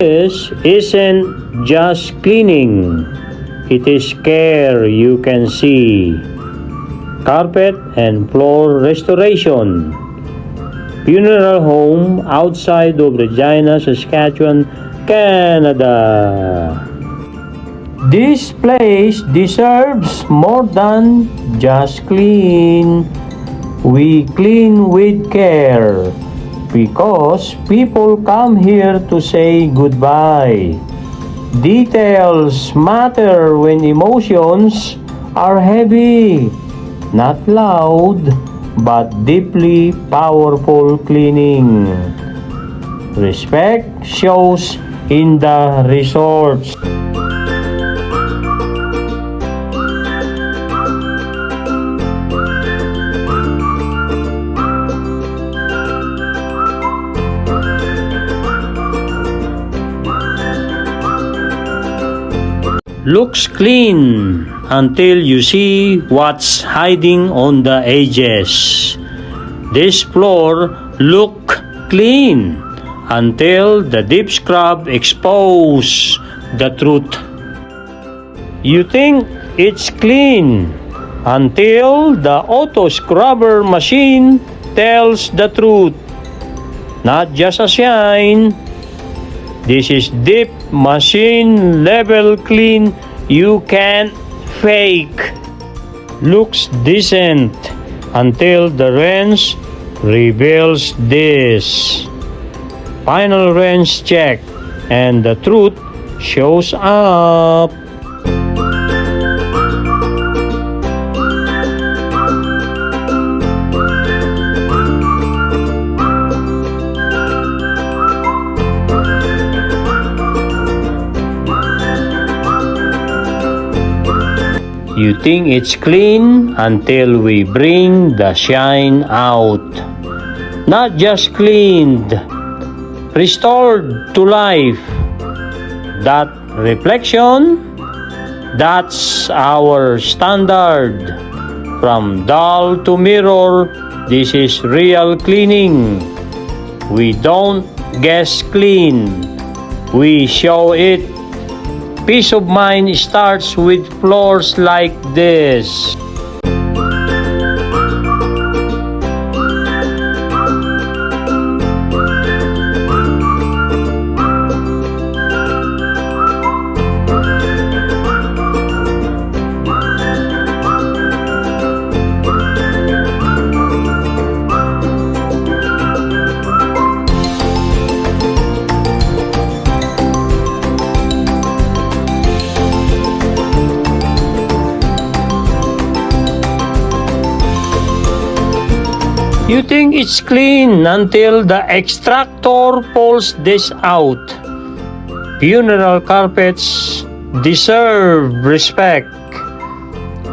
This isn't just cleaning. It is care you can see. Carpet and floor restoration. Funeral home outside of Regina, Saskatchewan, Canada. This place deserves more than just clean. We clean with care because people come here to say goodbye. Details matter when emotions are heavy, not loud, but deeply powerful cleaning. Respect shows in the resorts. Looks clean until you see what's hiding on the edges. This floor look clean until the deep scrub expose the truth. You think it's clean until the auto scrubber machine tells the truth. Not just a shine. This is deep machine level clean you can't fake. Looks decent until the wrench reveals this. Final wrench check and the truth shows up. You think it's clean until we bring the shine out. Not just cleaned, restored to life. That reflection, that's our standard. From doll to mirror, this is real cleaning. We don't guess clean, we show it. Peace of mind starts with floors like this. You think it's clean until the extractor pulls this out. Funeral carpets deserve respect.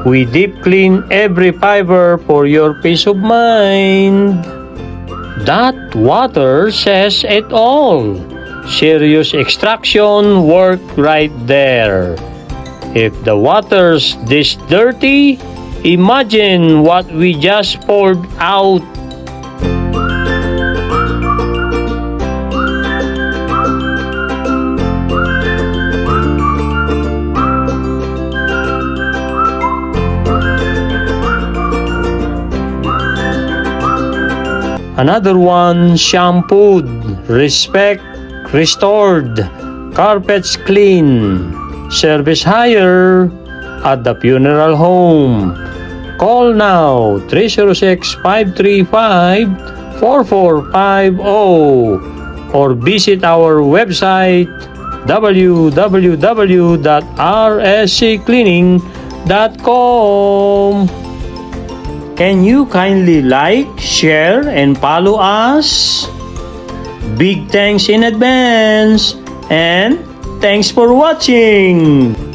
We deep clean every fiber for your peace of mind. That water says it all. Serious extraction work right there. If the water's this dirty, imagine what we just poured out. Another one shampooed, respect restored, carpets clean, service higher at the funeral home. Call now 306-535-4450 or visit our website www.rsccleaning.com. Can you kindly like, share, and follow us? Big thanks in advance, and thanks for watching!